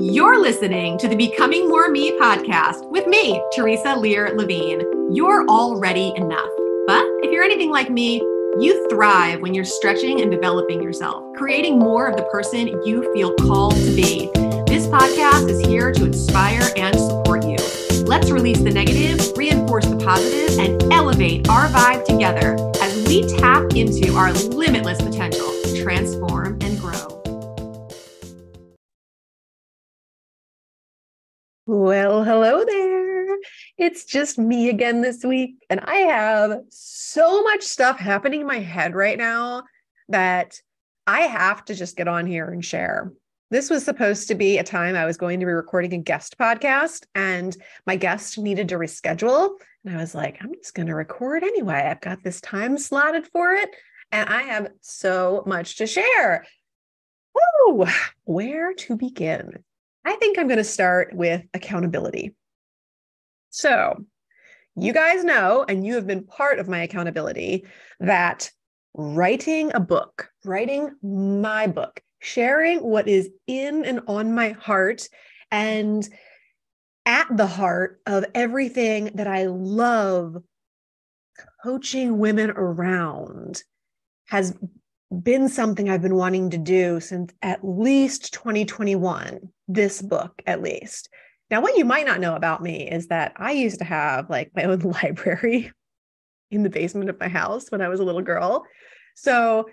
You're listening to the Becoming More Me podcast with me, Theresa Lear Levine. You're already enough. But if you're anything like me, you thrive when you're stretching and developing yourself, creating more of the person you feel called to be. This podcast is here to inspire and support you. Let's release the negative, reinforce the positive, and elevate our vibe together as we tap into our limitless potential to transform and grow. Well, hello there. It's just me again this week, and I have so much stuff happening in my head right now that I have to just get on here and share. This was supposed to be a time I was going to be recording a guest podcast, and my guest needed to reschedule. And I was like, I'm just going to record anyway. I've got this time slotted for it, and I have so much to share. Woo! Where to begin? I think I'm going to start with accountability. So you guys know, and you have been part of my accountability, that writing a book, writing my book, sharing what is in and on my heart and at the heart of everything that I love coaching women around has been something I've been wanting to do since at least 2021, this book at least. Now, what you might not know about me is that I used to have like my own library in the basement of my house when I was a little girl. So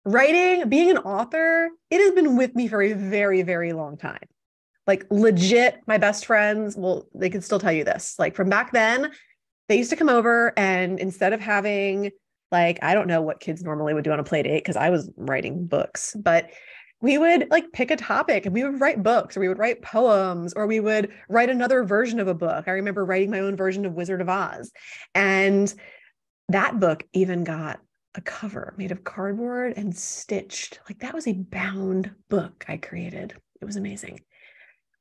writing, being an author, it has been with me for a very, very long time. Like legit, my best friends, well, they can still tell you this. Like from back then, they used to come over and instead of having like, I don't know what kids normally would do on a play date because I was writing books, but we would like pick a topic and we would write books or we would write poems or we would write another version of a book. I remember writing my own version of Wizard of Oz. And that book even got a cover made of cardboard and stitched. Like that was a bound book I created. It was amazing.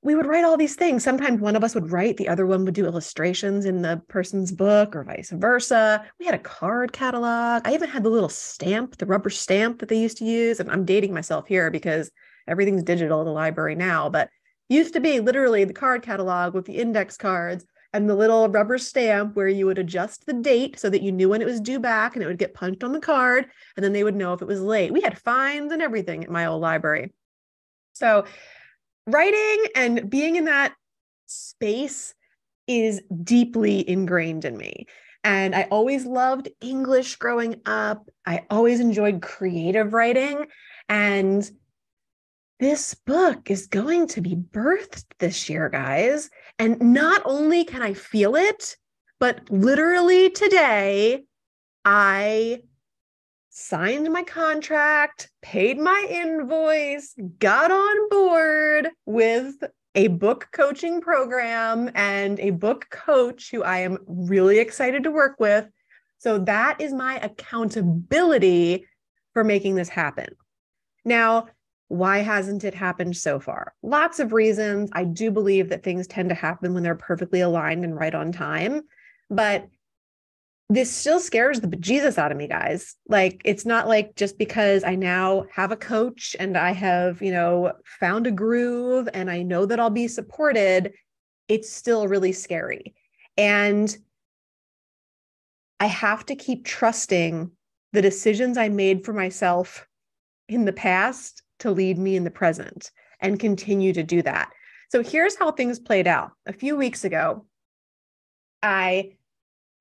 We would write all these things. Sometimes one of us would write, the other one would do illustrations in the person's book or vice versa. We had a card catalog. I even had the little stamp, the rubber stamp that they used to use. And I'm dating myself here because everything's digital in the library now, but used to be literally the card catalog with the index cards and the little rubber stamp where you would adjust the date so that you knew when it was due back and it would get punched on the card. And then they would know if it was late. We had fines and everything at my old library. So writing and being in that space is deeply ingrained in me. And I always loved English growing up. I always enjoyed creative writing. And this book is going to be birthed this year, guys. And not only can I feel it, but literally today, I signed my contract, paid my invoice, got on board with a book coaching program and a book coach who I am really excited to work with. So that is my accountability for making this happen. Now, why hasn't it happened so far? Lots of reasons. I do believe that things tend to happen when they're perfectly aligned and right on time, but this still scares the bejesus out of me, guys. Like, it's not like just because I now have a coach and I have, found a groove and I know that I'll be supported, it's still really scary. And I have to keep trusting the decisions I made for myself in the past to lead me in the present and continue to do that. So here's how things played out. A few weeks ago, I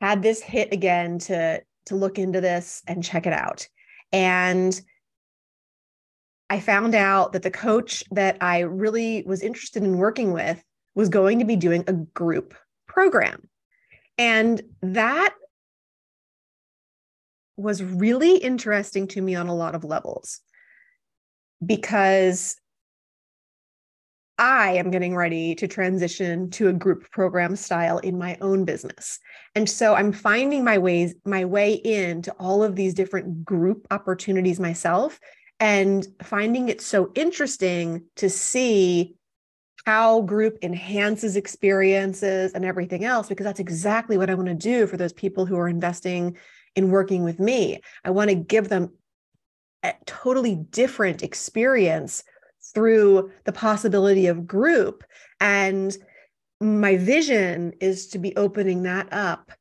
had this hit again to look into this and check it out. And I found out that the coach that I really was interested in working with was going to be doing a group program. And that was really interesting to me on a lot of levels because I am getting ready to transition to a group program style in my own business. And so I'm finding my way into all of these different group opportunities myself and finding it so interesting to see how group enhances experiences and everything else, because that's exactly what I want to do for those people who are investing in working with me. I want to give them a totally different experience through the possibility of group. And my vision is to be opening that up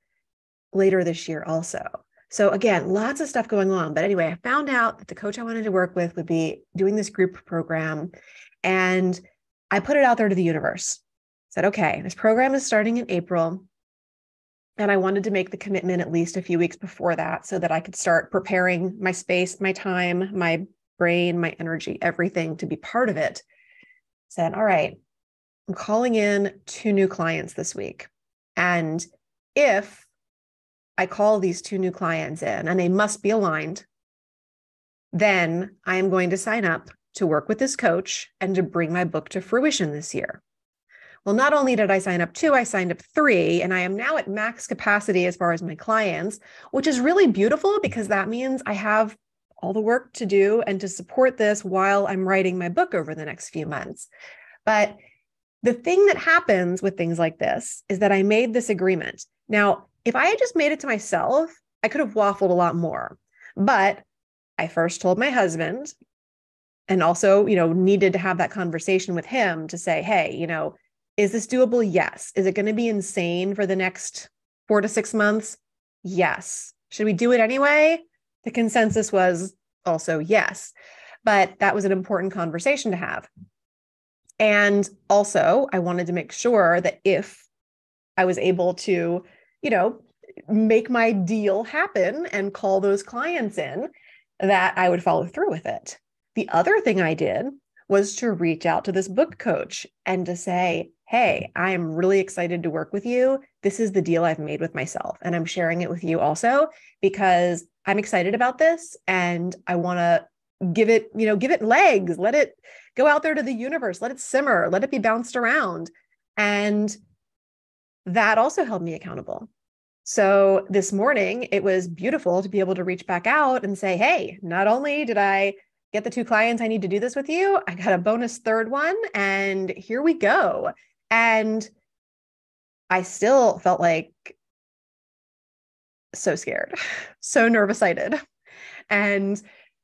later this year also. So again, lots of stuff going on. But anyway, I found out that the coach I wanted to work with would be doing this group program. And I put it out there to the universe. Said, okay, this program is starting in April. And I wanted to make the commitment at least a few weeks before that so that I could start preparing my space, my time, my brain, my energy, everything to be part of it. Said, all right, I'm calling in 2 new clients this week. And if I call these 2 new clients in and they must be aligned, then I am going to sign up to work with this coach and to bring my book to fruition this year. Well, not only did I sign up 2, I signed up 3, and I am now at max capacity as far as my clients, which is really beautiful because that means I have all the work to do and to support this while I'm writing my book over the next few months. But the thing that happens with things like this is that I made this agreement. Now, if I had just made it to myself, I could have waffled a lot more. But I first told my husband and also, needed to have that conversation with him to say, hey, is this doable? Yes. Is it going to be insane for the next 4 to 6 months? Yes. Should we do it anyway? The consensus was also yes. But that was an important conversation to have. And also, I wanted to make sure that if I was able to, make my deal happen and call those clients in, that I would follow through with it. The other thing I did was to reach out to this book coach and to say, hey, I'm really excited to work with you. This is the deal I've made with myself. And I'm sharing it with you also because I'm excited about this and I want to give it legs, let it go out there to the universe, let it simmer, let it be bounced around. And that also held me accountable. So this morning, it was beautiful to be able to reach back out and say, hey, not only did I get the 2 clients I need to do this with you, I got a bonus 3rd one, and here we go. And I still felt like so scared, so nervicited. And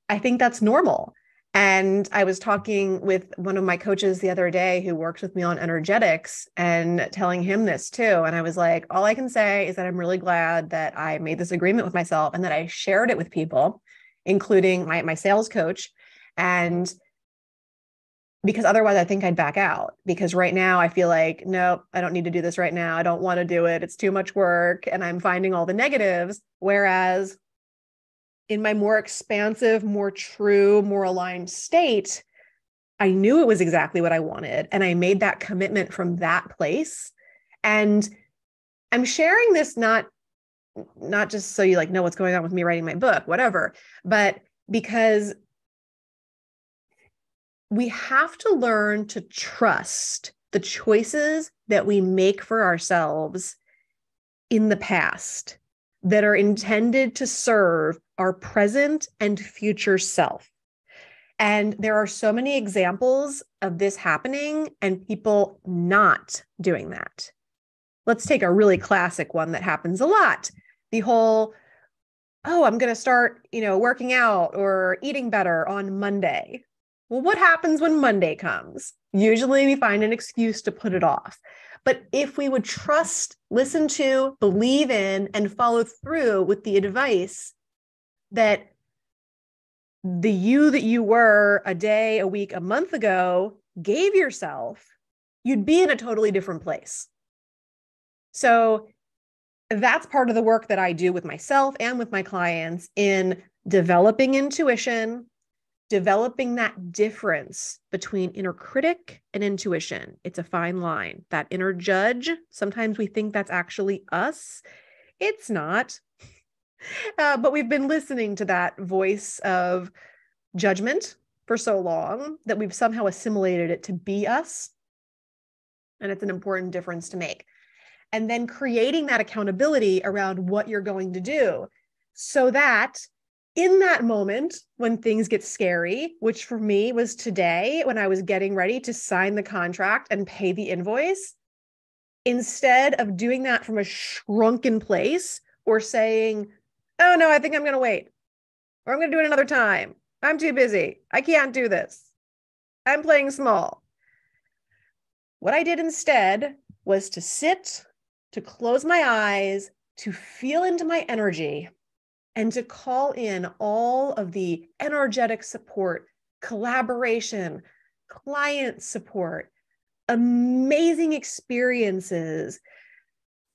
I think that's normal. And I was talking with one of my coaches the other day who works with me on energetics and telling him this too. And I was like, all I can say is that I'm really glad that I made this agreement with myself and that I shared it with people, including my sales coach. And because otherwise I think I'd back out, because right now I feel like, nope, I don't need to do this right now. I don't want to do it. It's too much work. And I'm finding all the negatives. Whereas in my more expansive, more true, more aligned state, I knew it was exactly what I wanted. And I made that commitment from that place. And I'm sharing this not just so you know what's going on with me writing my book, whatever, but because we have to learn to trust the choices that we make for ourselves in the past that are intended to serve our present and future self. And there are so many examples of this happening and people not doing that. Let's take a really classic one that happens a lot. The whole, oh, I'm going to start, working out or eating better on Monday. Well, what happens when Monday comes? Usually we find an excuse to put it off. But if we would trust, listen to, believe in, and follow through with the advice that the you that you were a day, a week, a month ago gave yourself, you'd be in a totally different place. So that's part of the work that I do with myself and with my clients in developing intuition, developing that difference between inner critic and intuition. It's a fine line. That inner judge, sometimes we think that's actually us. It's not. But we've been listening to that voice of judgment for so long that we've somehow assimilated it to be us. And it's an important difference to make. And then creating that accountability around what you're going to do so that in that moment when things get scary, which for me was today when I was getting ready to sign the contract and pay the invoice, instead of doing that from a shrunken place or saying, oh no, I think I'm going to wait, or I'm going to do it another time. I'm too busy. I can't do this. I'm playing small. What I did instead was to sit, to close my eyes, to feel into my energy, and to call in all of the energetic support, collaboration, client support, amazing experiences,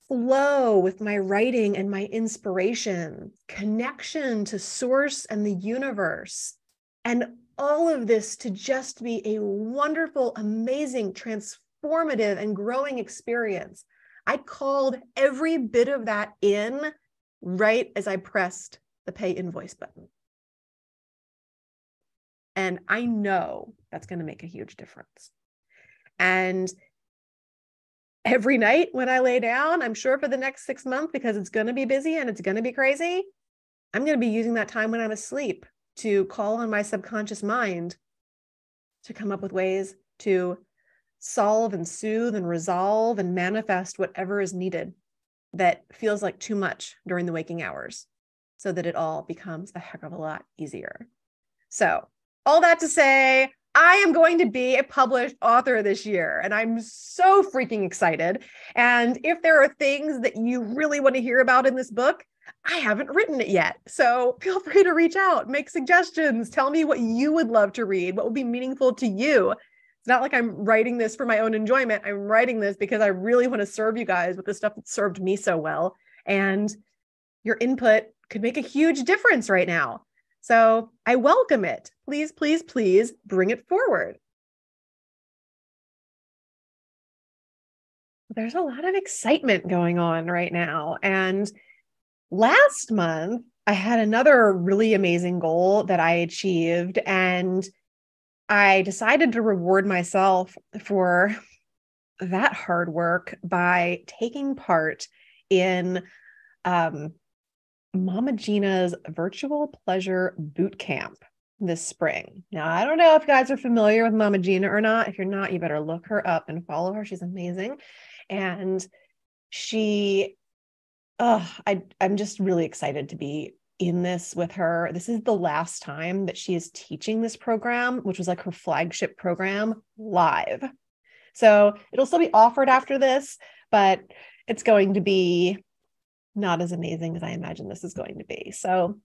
flow with my writing and my inspiration, connection to source and the universe, and all of this to just be a wonderful, amazing, transformative, and growing experience. I called every bit of that in right as I pressed the pay invoice button. And I know that's going to make a huge difference. And every night when I lay down, I'm sure for the next 6 months, because it's going to be busy and it's going to be crazy, I'm going to be using that time when I'm asleep to call on my subconscious mind to come up with ways to solve and soothe and resolve and manifest whatever is needed that feels like too much during the waking hours, so that it all becomes a heck of a lot easier. So all that to say, I am going to be a published author this year, and I'm so freaking excited. And if there are things that you really want to hear about in this book, I haven't written it yet. So feel free to reach out, make suggestions, tell me what you would love to read, what would be meaningful to you. It's not like I'm writing this for my own enjoyment. I'm writing this because I really want to serve you guys with the stuff that served me so well. And your input could make a huge difference right now. So I welcome it. Please, please, please bring it forward. There's a lot of excitement going on right now. And last month, I had another really amazing goal that I achieved, and I decided to reward myself for that hard work by taking part in Mama Gina's virtual pleasure boot camp this spring. Now, I don't know if you guys are familiar with Mama Gina or not. If you're not, you better look her up and follow her. She's amazing. And I'm just really excited to be in this with her. This is the last time that she is teaching this program, which was like her flagship program, live. So it'll still be offered after this, but it's going to be not as amazing as I imagine this is going to be. So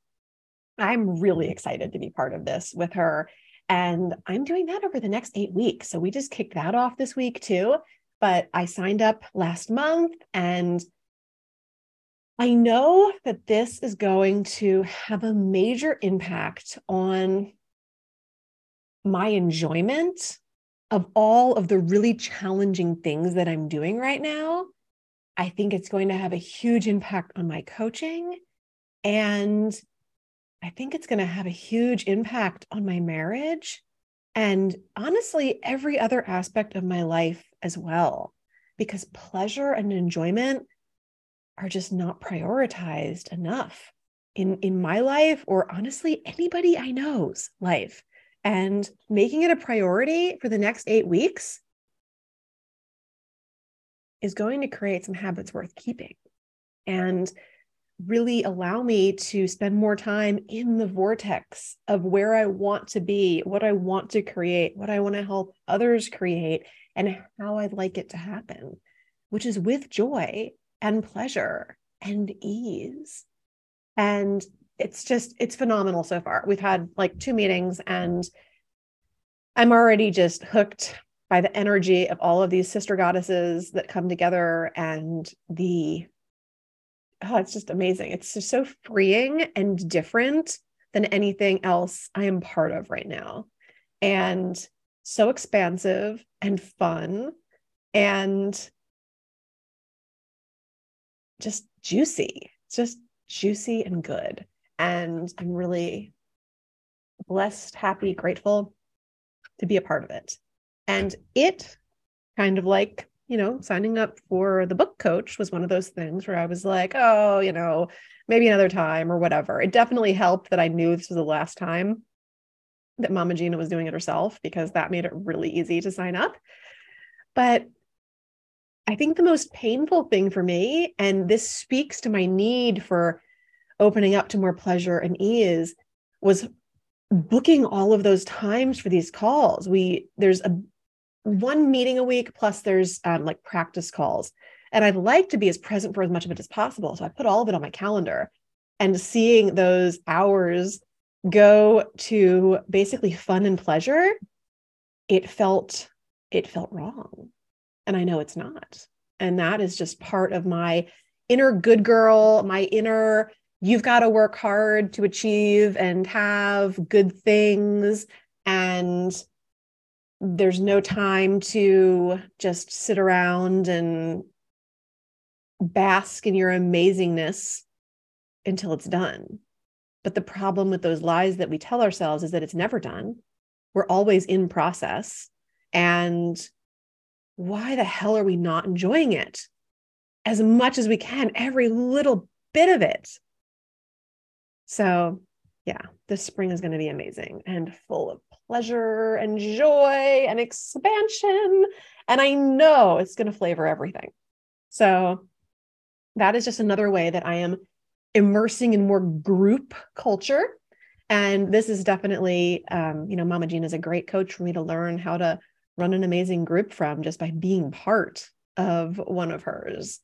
I'm really excited to be part of this with her. And I'm doing that over the next 8 weeks. So we just kicked that off this week too. But I signed up last month, and I know that this is going to have a major impact on my enjoyment of all of the really challenging things that I'm doing right now. I think it's going to have a huge impact on my coaching. And I think it's going to have a huge impact on my marriage and honestly, every other aspect of my life as well, because pleasure and enjoyment are just not prioritized enough in my life, or honestly, anybody I know's life. And making it a priority for the next 8 weeks is going to create some habits worth keeping and really allow me to spend more time in the vortex of where I want to be, what I want to create, what I want to help others create, and how I'd like it to happen, which is with joy and pleasure and ease. And it's phenomenal so far. We've had like 2 meetings, and I'm already just hooked by the energy of all of these sister goddesses that come together, and it's just amazing. It's just so freeing and different than anything else I am part of right now. And so expansive and fun and just juicy. It's just juicy and good. And I'm really blessed, happy, grateful to be a part of it. And it kind of like, signing up for the book coach was one of those things where I was like, oh, maybe another time or whatever. It definitely helped that I knew this was the last time that Mama Gina was doing it herself, because that made it really easy to sign up. But I think the most painful thing for me, and this speaks to my need for opening up to more pleasure and ease, was booking all of those times for these calls. There's one meeting a week, plus there's like practice calls. And I'd like to be as present for as much of it as possible. So I put all of it on my calendar, and seeing those hours go to basically fun and pleasure, it felt wrong. And I know it's not. And that is just part of my inner good girl, my inner, you've got to work hard to achieve and have good things. And there's no time to just sit around and bask in your amazingness until it's done. But the problem with those lies that we tell ourselves is that it's never done. We're always in process. And why the hell are we not enjoying it as much as we can, every little bit of it? So yeah, this spring is going to be amazing and full of pleasure and joy and expansion. And I know it's going to flavor everything. So that is just another way that I am immersing in more group culture. And this is definitely, Mama Gina is a great coach for me to learn how to run an amazing group from, just by being part of one of hers.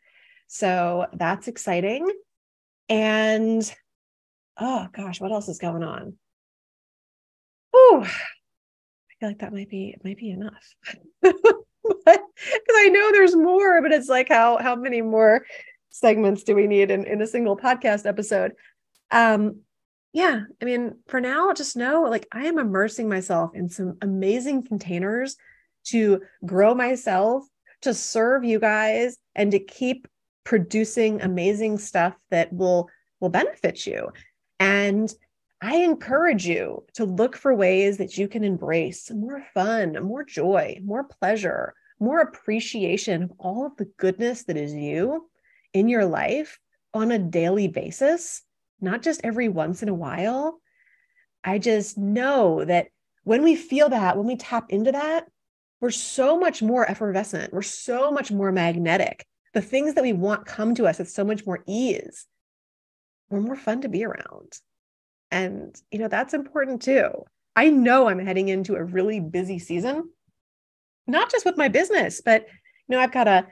So that's exciting. And oh gosh, what else is going on? Oh, I feel like that might be enough. Because I know there's more, but it's like how many more segments do we need in a single podcast episode? Yeah, I mean, for now, just know, like, I am immersing myself in some amazing containers to grow myself, to serve you guys, and to keep producing amazing stuff that will benefit you. And I encourage you to look for ways that you can embrace more fun, more joy, more pleasure, more appreciation of all of the goodness that is you in your life on a daily basis, not just every once in a while. I just know that when we feel that, when we tap into that, we're so much more effervescent. We're so much more magnetic. The things that we want come to us with so much more ease. We're more fun to be around. And, that's important too. I know I'm heading into a really busy season, not just with my business, but, I've got a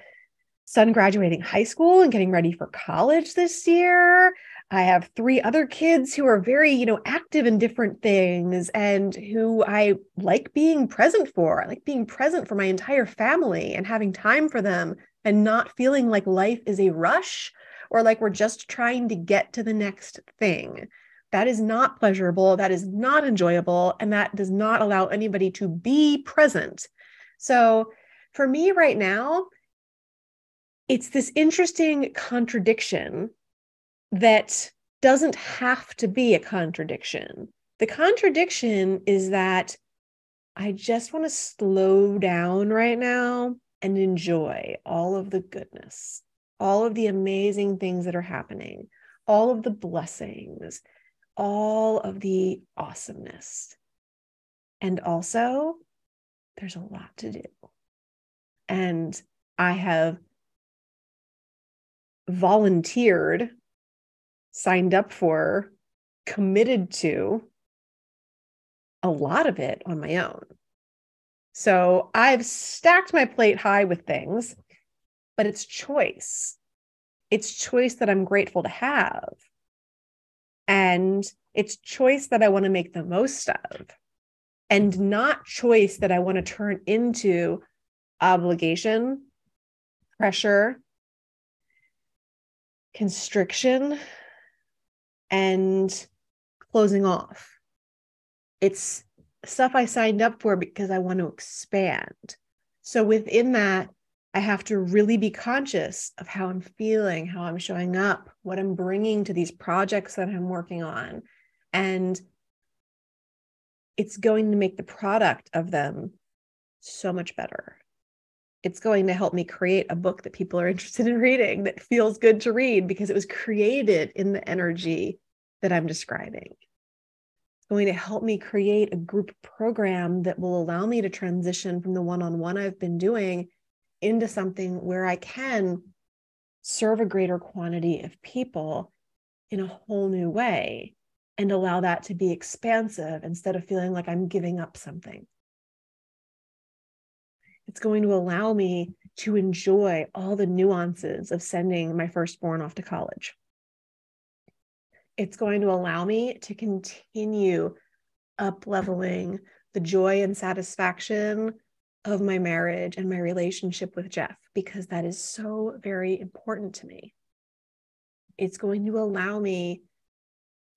son graduating high school and getting ready for college this year. I have 3 other kids who are very, active in different things and who I like being present for. I like being present for my entire family and having time for them and not feeling like life is a rush or like we're just trying to get to the next thing. That is not pleasurable. That is not enjoyable. And that does not allow anybody to be present. So for me right now, it's this interesting contradiction that doesn't have to be a contradiction. The contradiction is that I just want to slow down right now and enjoy all of the goodness, all of the amazing things that are happening, all of the blessings, all of the awesomeness. And also, there's a lot to do. And I have volunteered, signed up for, committed to a lot of it on my own. So I've stacked my plate high with things, but it's choice. It's choice that I'm grateful to have. And it's choice that I want to make the most of, and not choice that I want to turn into obligation, pressure, constriction, and closing off. It's stuff I signed up for because I want to expand. So within that, I have to really be conscious of how I'm feeling, how I'm showing up, what I'm bringing to these projects that I'm working on. And it's going to make the product of them so much better. It's going to help me create a book that people are interested in reading, that feels good to read because it was created in the energy that I'm describing. It's going to help me create a group program that will allow me to transition from the one-on-one I've been doing into something where I can serve a greater quantity of people in a whole new way. and allow that to be expansive instead of feeling like I'm giving up something. It's going to allow me to enjoy all the nuances of sending my firstborn off to college. It's going to allow me to continue up-leveling the joy and satisfaction of my marriage and my relationship with Jeff, because that is so very important to me. It's going to allow me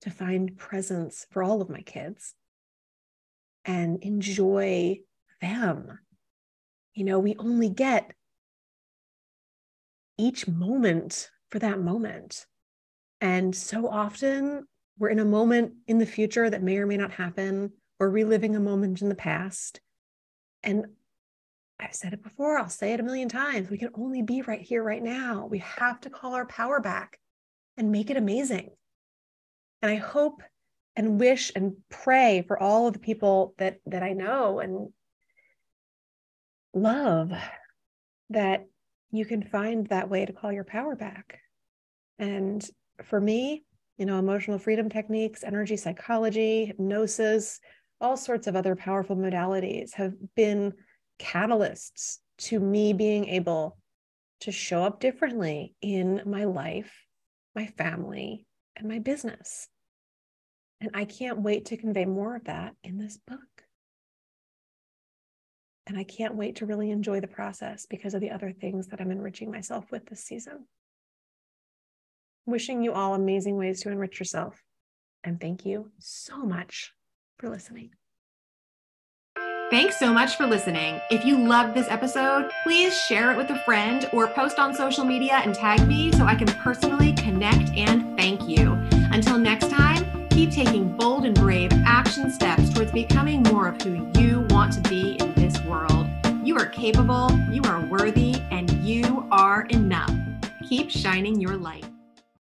to find presence for all of my kids and enjoy them. You know, we only get each moment for that moment. And so often we're in a moment in the future that may or may not happen, or reliving a moment in the past. And I've said it before, I'll say it a million times. We can only be right here, right now. We have to call our power back and make it amazing. And I hope and wish and pray for all of the people that I know and love, that you can find that way to call your power back. And for me, you know, emotional freedom techniques, energy psychology, hypnosis, all sorts of other powerful modalities have been catalysts to me being able to show up differently in my life, my family, and my business. And I can't wait to convey more of that in this book. And I can't wait to really enjoy the process because of the other things that I'm enriching myself with this season. Wishing you all amazing ways to enrich yourself. And thank you so much for listening. Thanks so much for listening. If you loved this episode, please share it with a friend or post on social media and tag me so I can personally connect and thank you. Until next time, keep taking bold and brave action steps towards becoming more of who you want to be in this world. You are capable, you are worthy, and you are enough. Keep shining your light.